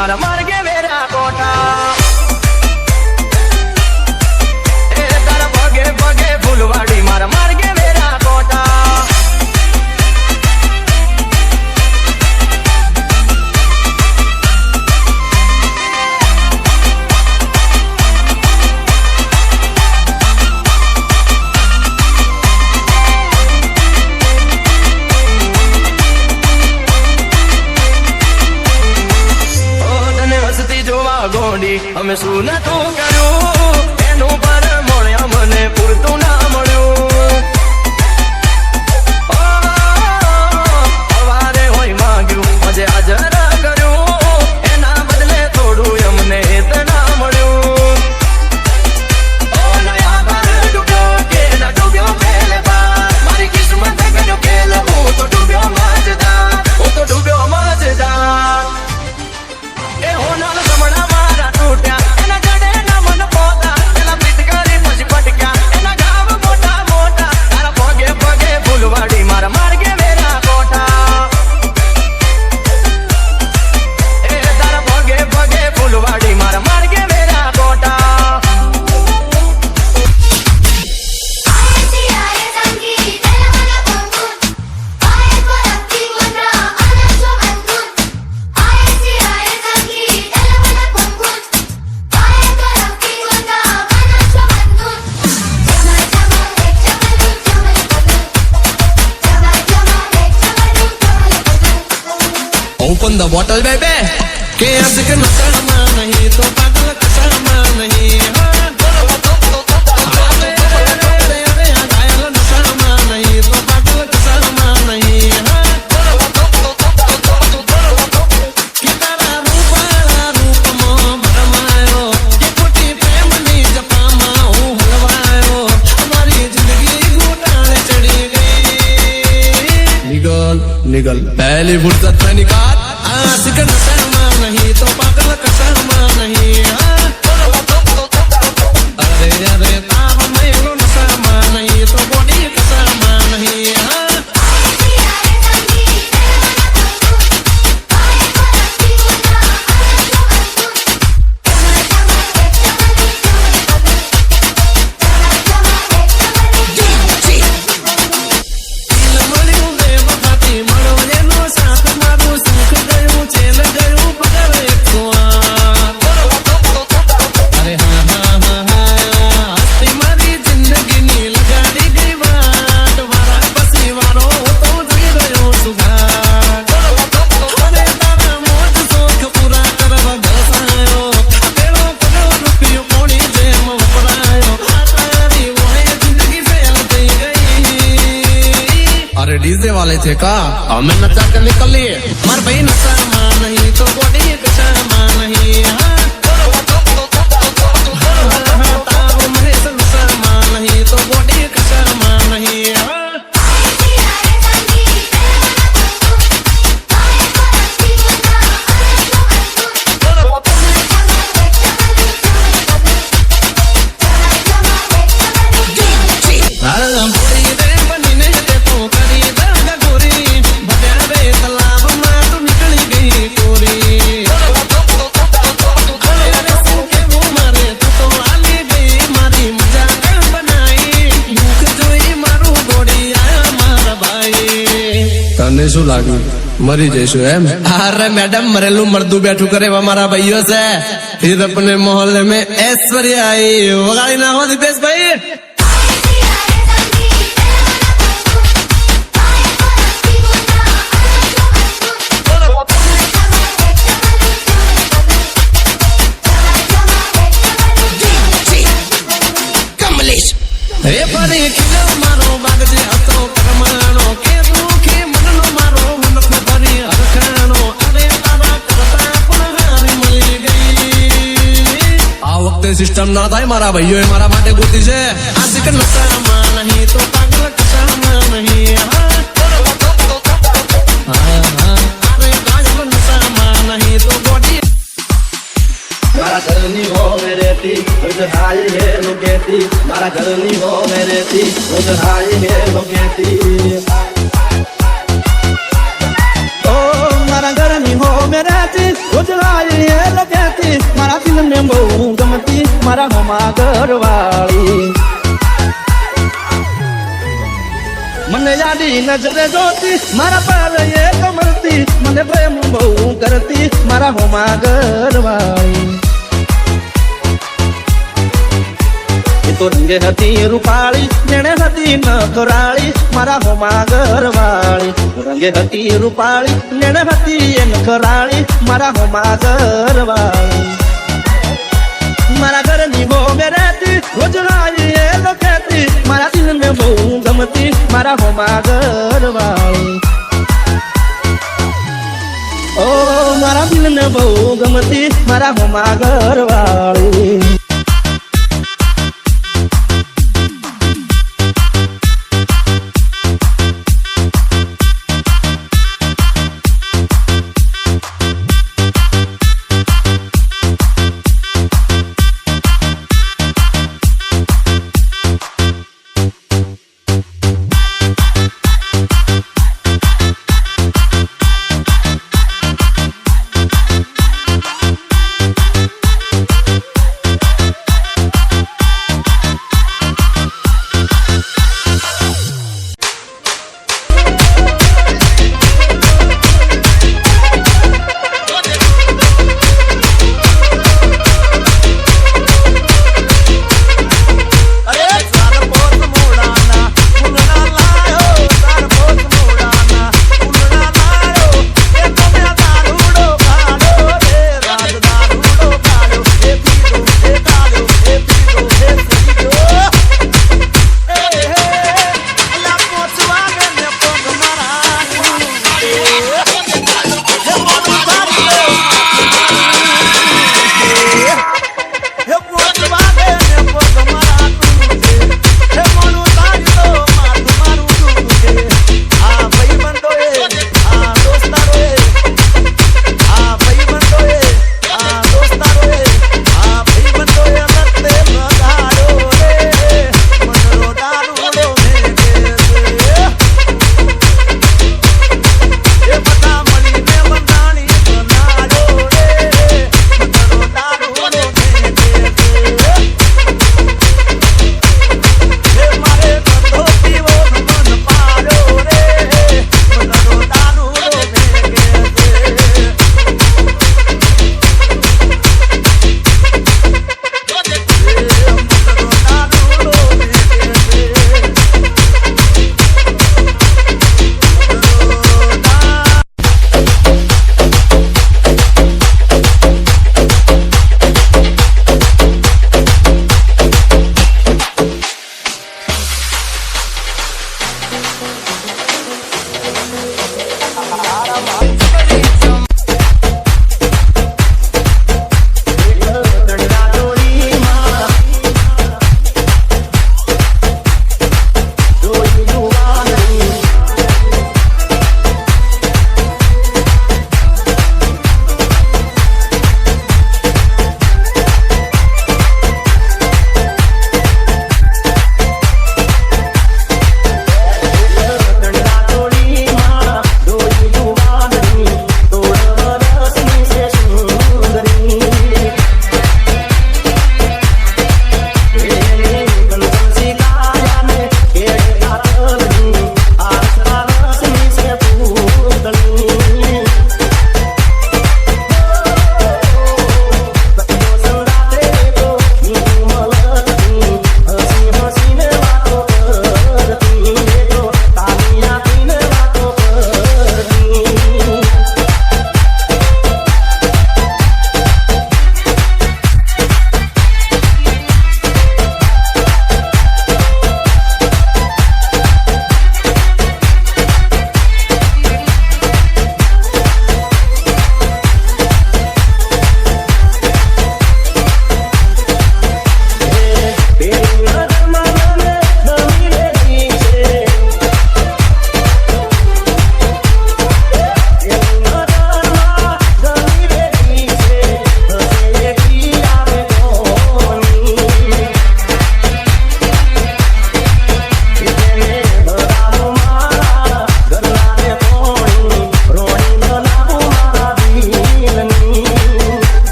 मारा मार्गे मेरा कोठा ए तारा बगे बगे फुलवाड़ी मारा मार्गे मेरा कोठा गोंडी हमें सुना तो करो एनु पर मोळ्या मने पूरतुं ना मळ्यो हवारे होय माग्યું मजे हाजर कर्यो एना बदले थोडું अमने एतना मळ्यो ओ नया बार डूब्यो के ना डूब्यो पहले बार मारी किस्मत कर्यो खेल હું तो डूब्यो मजेदार હું तो डूब्यो मजेदार ए होना समणा Open the bottle baby के आशिक नशा नहीं तो पागल कशा नहीं निगल पहली फुर्सत में निकाल आशिक नशा नहीं तो पागल कशा नहीं अरे अरे ताब में लो नशा नहीं तो बॉडी कशा नहीं डीजे वाले थे का हमें नचा कर निकल लिए मर भाई नशा नहीं तो बॉडी कशा नहीं नहीं तो बॉडी कशा नहीं શું લાગ્યું મરી જઈશું એમ अरे मैडम मरेलू मर्दू बैठू करे हमारा भाइयों से फिर अपने मोहल्ले में ऐश्वर्या आई वगाड़ी ना हो दिपेश भाई कमलेश ए परी किलो मारो बागजे हतो करमानो के दुखी मननो मारो मनक में भरी अरखानो अरे तारा करता पुनहारी मिली गई आ वक्त सिस्टम ना था मारा भाइयों मारा माटे गुती से आशिक नशा नहीं तो पागल कशा नहीं अरे पागल नशा नहीं तो बॉडी मारा करनी हो मेरे ती उजहाई है लोकेती मारा करनी हो मेरे ती उजहाई है लोकेती ओ मारा करनी हो मेरे ती उजहाई है દિલને બહુ ગમતી મારા હોમા ઘરવાળી મને યાદી નજરે જોતી મારા પર એ કમરતી મને પ્રેમ બહુ કરતી મારા હોમા ઘરવાળી એ તો રંગે હતી રૂપાળી જેણે હતી નખરાળી મારા હોમા ઘરવાળી રંગે હતી રૂપાળી જેણે હતી એ નખરાળી મારા હોમા ઘરવાળી મારા ઘરની બહુ રહેતી રોજ રાઈ એ લખેતી મારા દિલને બહુ ગમતી મારા હોમા ઘરવાળી ઓ મારા દિલને બહુ ગમતી મારા હોમા ઘરવાળી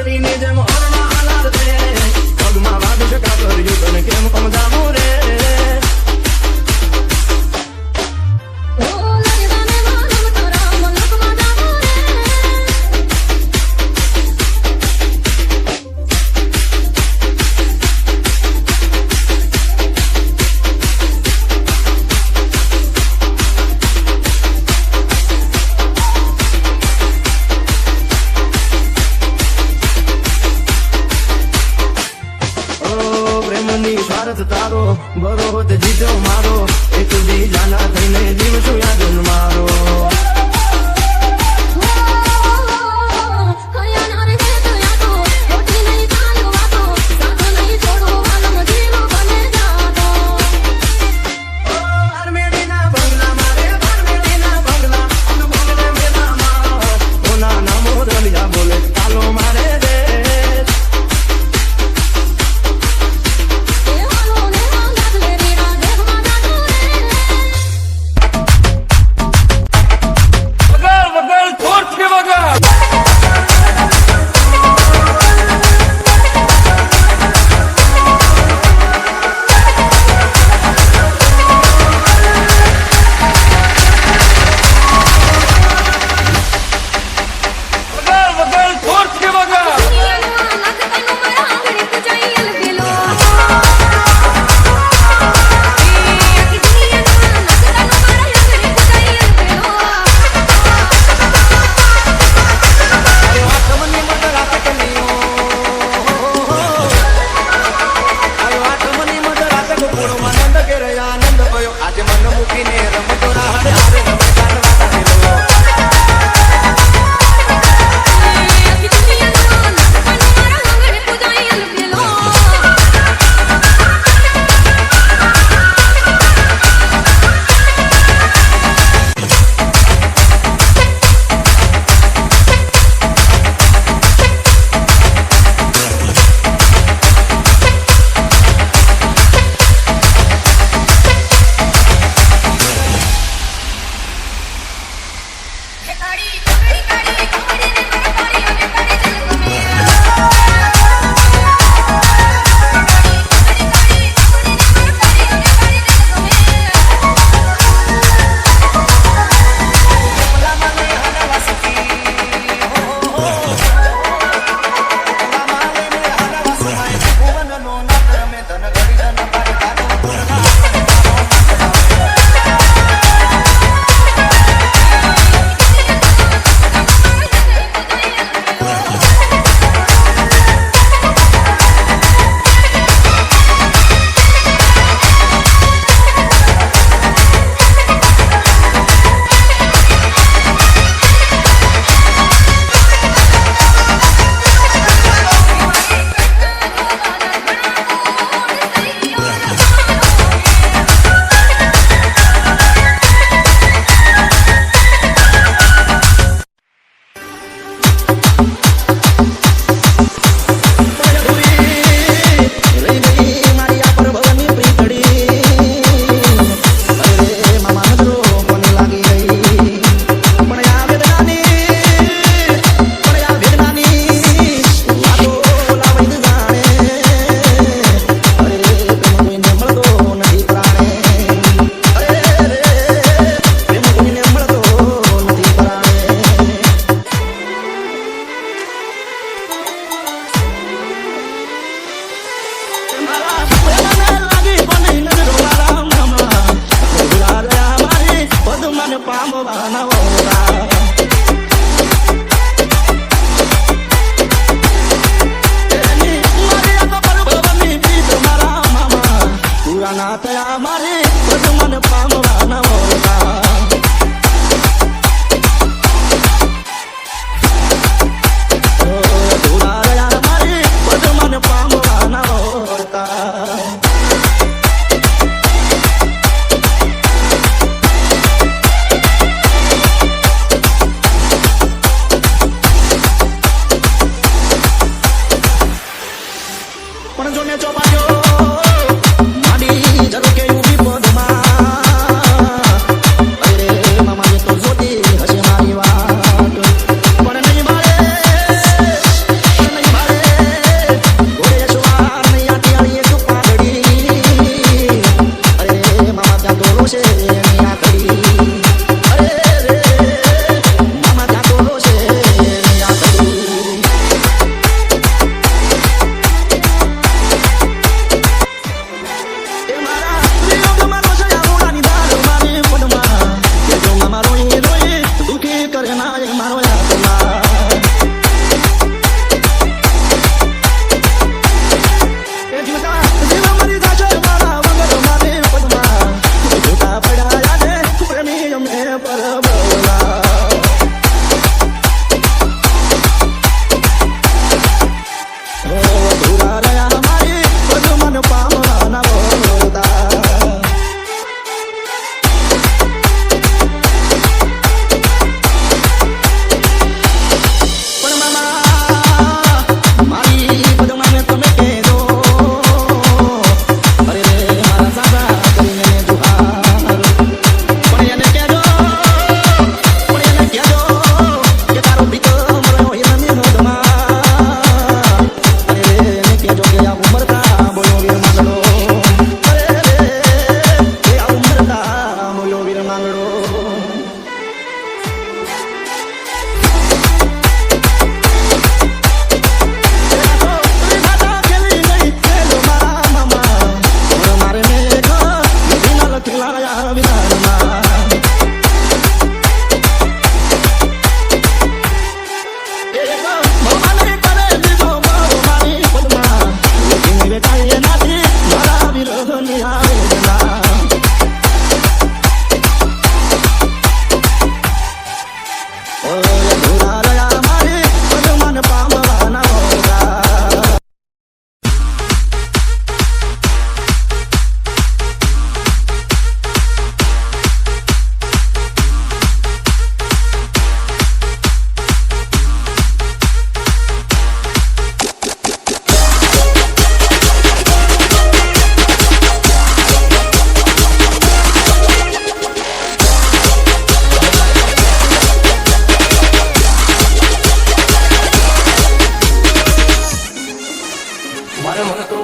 પરીની જેમ ઓરડા હાલાર દે પગમાં વાગશે કાતર યુદ્ધને કેમ સમજાવું રે તારો બરો હોત જીતો મારો એક બીજાના થઈને જીવશું યાદ મારો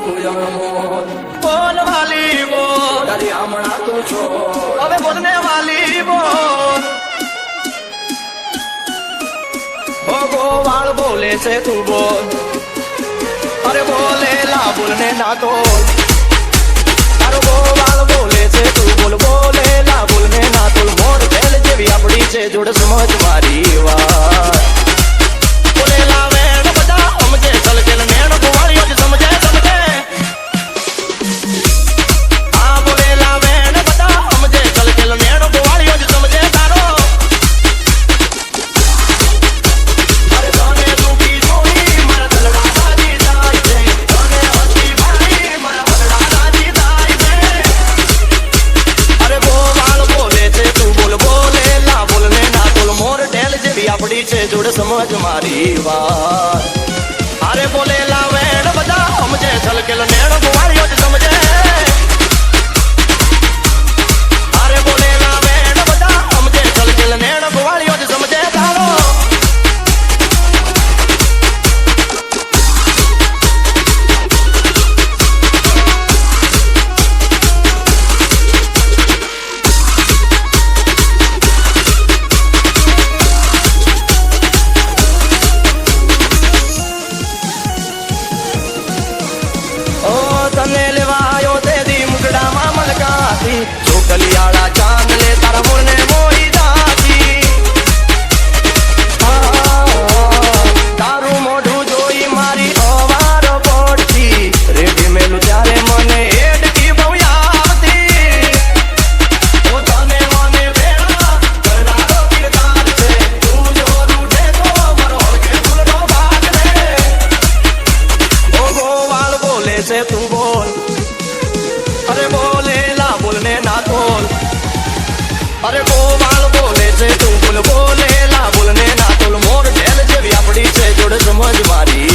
બોલ વાલી બોલ હવે બોલને વાલી બોલ ગોવાળ બોલે છે તું બોલ અરે બોલેલા બોલને ના તો તારો ગોવાળ બોલે છે તું બોલ બોલેલા બોલને ના તો મોર બેલ જેવી આપડી છે જોડ સમજ મારી વાત બોલેલા વેણ બધા સમજે ચલકેલ નેણ ગોવાળીઓ જ સમજે સમજે આ બોલેલા વેણ બધા સમજે ચલકેલ નેણ ગોવાળીઓ જ સમજે તારો જોડ સમજ મારી વાત અરે બોલેલા વેણ બધા સમજે છલકેલ નેણ ગોવાળીઓ જ સમજે અરે બોલેલા વેણ બધા સમજે છલકેલ નેણ ગોવાળીઓ જ સમજે તારો તને લેવાયો તે દી મુગડામાં મલકાતી ચોકલિયાળા ચાંદ લે તારા મોરને મોઈ દાતી તારું મોઢું જોઈ મારી અવાર પડતી રેડી મેલું ત્યારે મને એડકી બહુ આવતી ઓ તને મને વેળા કરનારો કિરદાર છે તું જો રૂઠે તો મરો કે ફૂલનો ભાગ રે ઓ ગોવાળ બોલે છે તું બોલ અરે બોલેલા બોલને ના તોલ અરે ગોવાળ બોલે છે તું બોલ બોલેલા બોલને ના તોલ મોર ઢેલ જેવી આપડી છે જોડ સમજ મારી